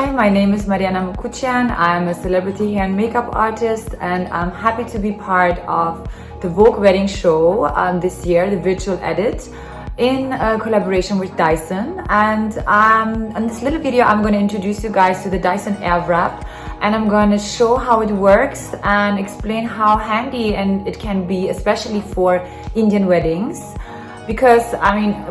Hi, my name is Marianna Mukuchyan. I'm a celebrity hair and makeup artist, and I'm happy to be part of the Vogue Wedding Show this year, the virtual edit, in collaboration with Dyson. And in this little video, I'm going to introduce you guys to the Dyson Airwrap, and I'm going to show how it works and explain how handy and it can be, especially for Indian weddings. Because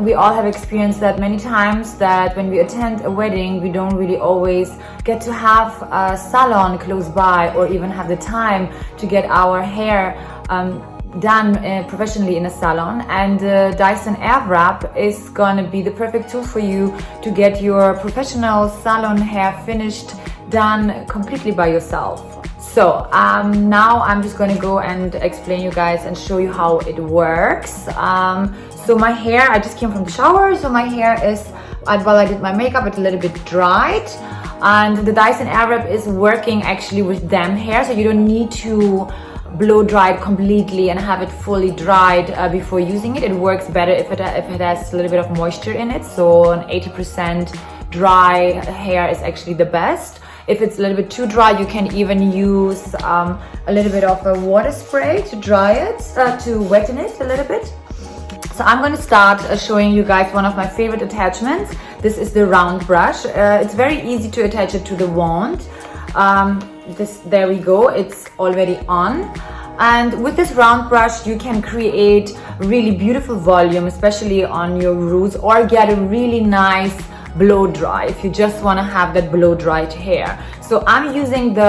we all have experienced that many times that when we attend a wedding, we don't really always get to have a salon close by or even have the time to get our hair done professionally in a salon. And the Dyson Airwrap is gonna be the perfect tool for you to get your professional salon hair finished, done completely by yourself. So now I'm just going to go and explain you guys and show you how it works. So my hair, I just came from the shower, so my hair is, while I did my makeup, it's a little bit dried. And the Dyson Airwrap is working actually with damp hair, so you don't need to blow dry it completely and have it fully dried before using it. It works better if it has a little bit of moisture in it, so an 80% dry hair is actually the best. If it's a little bit too dry, you can even use a little bit of a water spray to dry it, to wetten it a little bit. So I'm going to start showing you guys one of my favorite attachments. This is the round brush. It's very easy to attach it to the wand. There we go, it's already on. And with this round brush, you can create really beautiful volume, especially on your roots, or get a really nice blow dry if you just want to have that blow dried hair. So I'm using the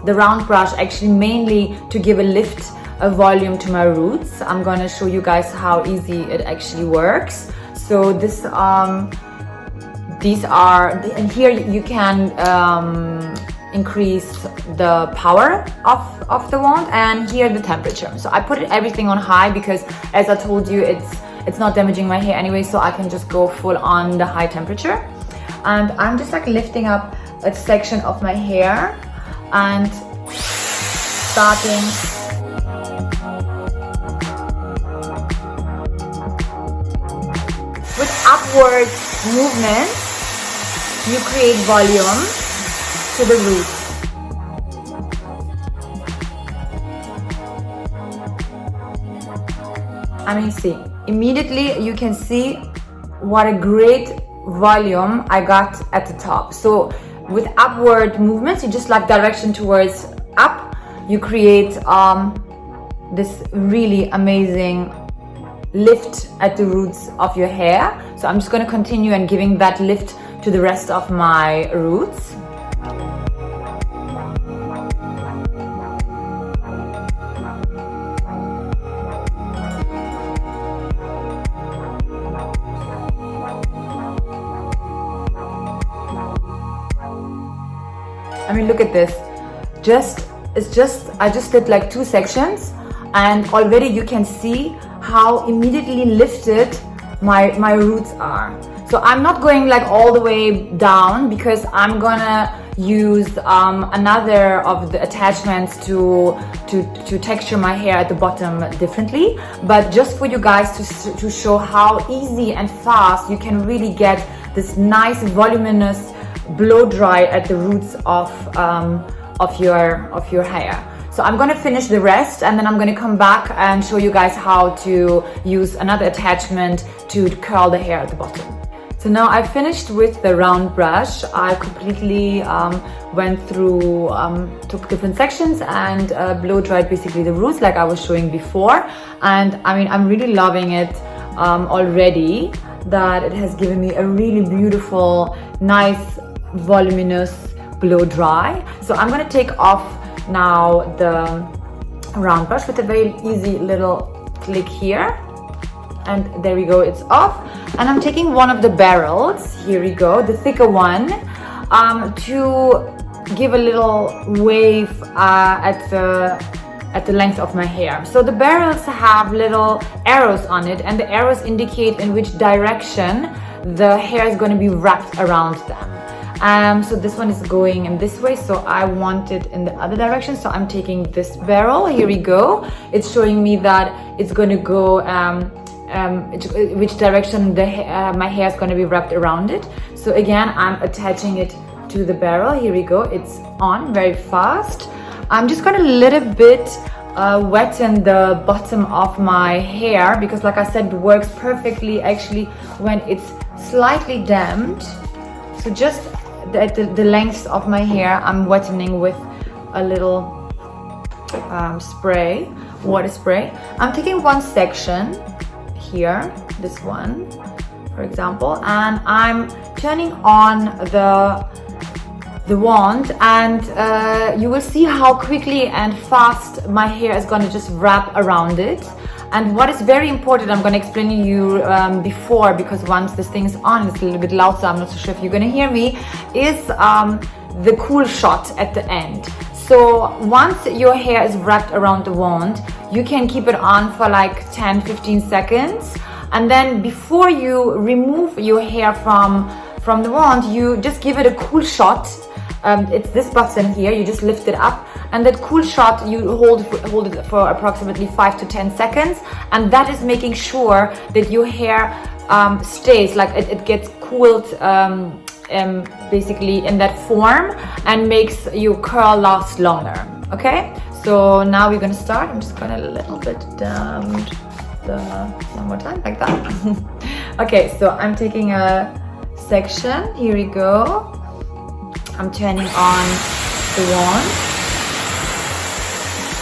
round brush actually mainly to give a lift, a volume to my roots. I'm going to show you guys how easy it actually works. So these are, and here you can increase the power of the wand, and here the temperature. So I put everything on high because, as I told you, it's not damaging my hair anyway, so I can just go full on the high temperature. And I'm just like lifting up a section of my hair and starting with upward movement. You create volume to the roots. See, immediately you can see what a great volume I got at the top. So with upward movements, you just like direction towards up, you create this really amazing lift at the roots of your hair. So I'm just going to continue and giving that lift to the rest of my roots. Look at this. I just did like 2 sections, and already you can see how immediately lifted my roots are. So I'm not going like all the way down because I'm gonna use another of the attachments to texture my hair at the bottom differently. But just for you guys to show how easy and fast you can really get this nice voluminous blow dry at the roots of your hair. So I'm going to finish the rest, and then I'm going to come back and show you guys how to use another attachment to curl the hair at the bottom. So now I finished with the round brush. I completely went through, took different sections and blow dried basically the roots like I was showing before. And I'm really loving it already, that it has given me a really beautiful, nice, voluminous blow dry. So I'm going to take off now the round brush with a very easy little click here, and there we go, it's off. And I'm taking one of the barrels, here we go, the thicker one, to give a little wave at the length of my hair. So the barrels have little arrows on it, and the arrows indicate in which direction the hair is going to be wrapped around them. So this one is going in this way, so I want it in the other direction. So I'm taking this barrel, here we go. It's showing me that it's going to go which direction my hair is going to be wrapped around it. So again, I'm attaching it to the barrel. Here we go. It's on very fast. I'm just going to little bit wetten the bottom of my hair, because like I said, it works perfectly actually when it's slightly damped. So just the length of my hair, I'm wettening with a little spray, water spray. I'm taking one section here, this one for example, and I'm turning on the wand, and you will see how quickly and fast my hair is going to just wrap around it. And what is very important, I'm going to explain to you before, because once this thing is on, it's a little bit loud, so I'm not so sure if you're going to hear me, is the cool shot at the end. So once your hair is wrapped around the wand, you can keep it on for like 10-15 seconds, and then before you remove your hair from the wand, you just give it a cool shot. It's this button here, you just lift it up, and that cool shot you hold it for approximately 5 to 10 seconds, and that is making sure that your hair stays, like it gets cooled basically in that form, and makes your curl last longer. Okay, so now we're gonna start. I'm just gonna a little bit down one more time like that. Okay, so I'm taking a section. Here we go. I'm turning on the wand,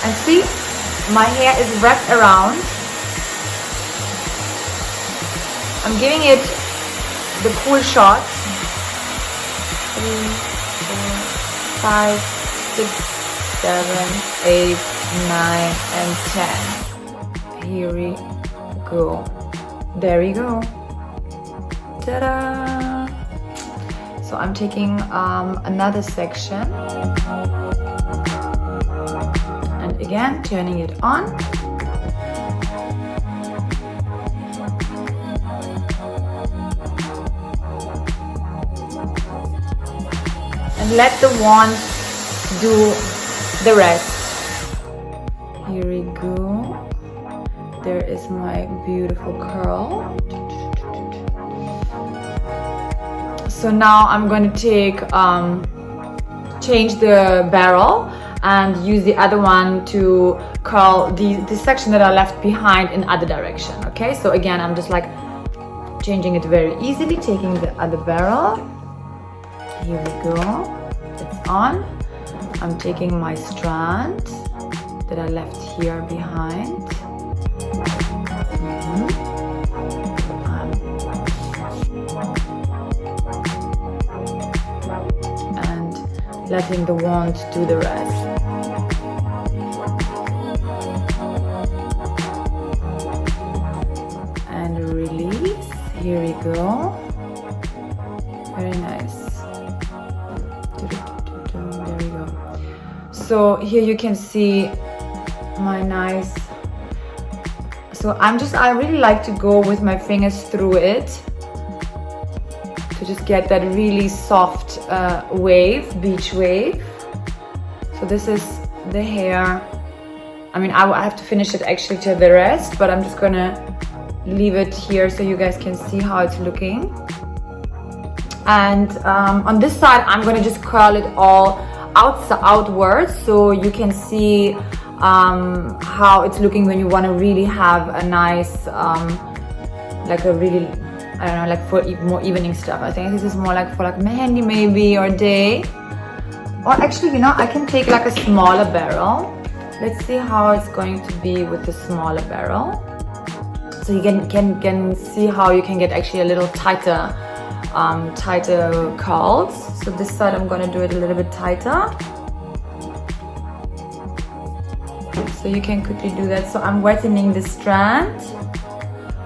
and see, my hair is wrapped around. I'm giving it the cool shot. 3, 4, 5, 6, 7, 8, 9, and 10. Here we go. There we go. Ta-da! So I'm taking another section, and again turning it on. And let the wand do the rest. Here we go. There is my beautiful curl. So now I'm going to change the barrel and use the other one to curl the section that I left behind in other direction. Okay, so again, I'm just like changing it very easily, taking the other barrel. Here we go. It's on. I'm taking my strand that I left here behind. And letting the wand do the rest. And release. Here we go. Very nice. There we go. So here you can see my nice. So I really like to go with my fingers through it to just get that really soft wave, beach wave. So this is the hair. I mean, I have to finish it actually to the rest, but I'm just gonna leave it here so you guys can see how it's looking. And on this side, I'm gonna just curl it all outwards, so you can see how it's looking when you want to really have a nice, like a really, I don't know, like for more evening stuff. I think this is more like for like mehandi maybe, or day. Or actually, you know, I can take like a smaller barrel. Let's see how it's going to be with the smaller barrel. So you can see how you can get actually a little tighter curls. So this side I'm going to do it a little bit tighter. So you can quickly do that. So I'm wettening the strand,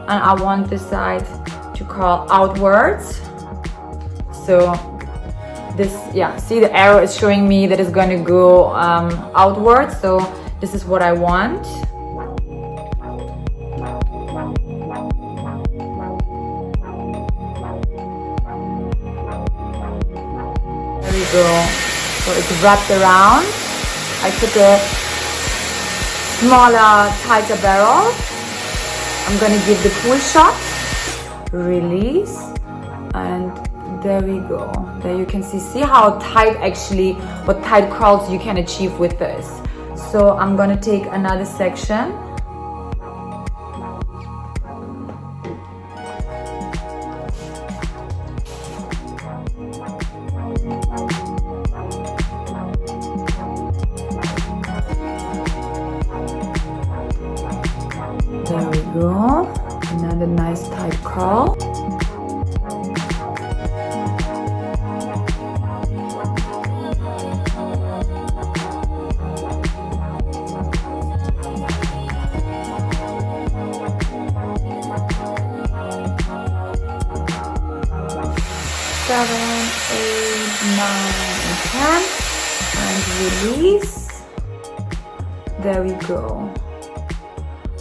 and I want this side to curl outwards. So this, yeah, see the arrow is showing me that it's going to go outwards. So this is what I want. There we go. So it's wrapped around. I took a smaller, tighter barrel, I'm gonna give the pull shot, release, and there we go. There you can see how tight actually, what tight curls you can achieve with this. So I'm gonna take another section. There we go. Another nice tight curl. Seven, 8, 9, and 10, and release. There we go.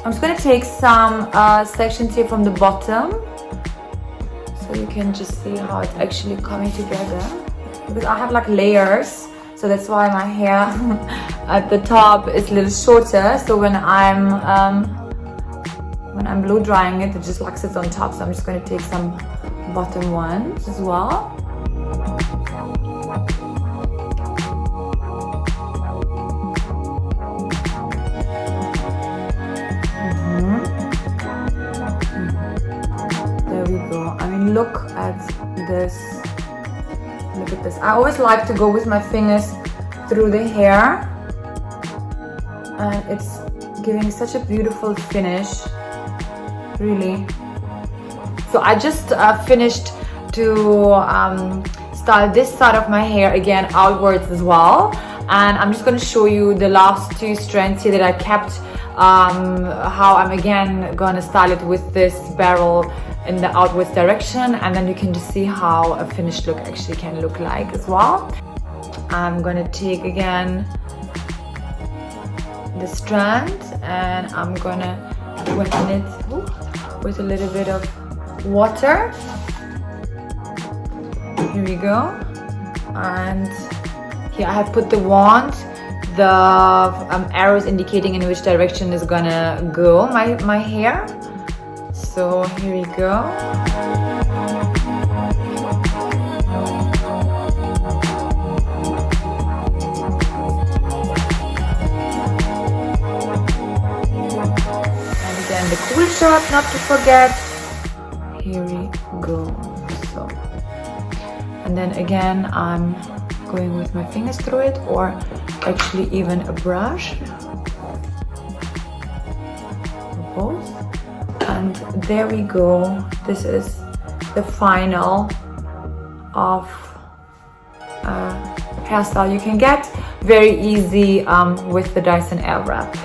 I'm just gonna take some sections here from the bottom, so you can just see how it's actually coming together. Because I have like layers, so that's why my hair at the top is a little shorter. So when I'm blow drying it, it just like sits on top. So I'm just gonna take some bottom ones as well. There we go. I mean, look at this. Look at this. I always like to go with my fingers through the hair, and it's giving such a beautiful finish, really. So I just finished to style this side of my hair again outwards as well, and I'm just going to show you the last two strands here that I kept, how I'm again going to style it with this barrel in the outwards direction, and then you can just see how a finished look actually can look like as well. I'm going to take again the strand, and I'm going to wet it with a little bit of water. Here we go. And here I have put the wand, the arrows indicating in which direction is gonna go my hair. So here we go. And again the cool shot, not to forget. Here we go. So, and then again I'm going with my fingers through it, or actually even a brush, both. And there we go. This is the final of hairstyle you can get very easy with the Dyson Airwrap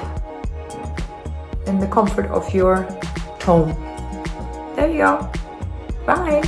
in the comfort of your home. There you go. Bye.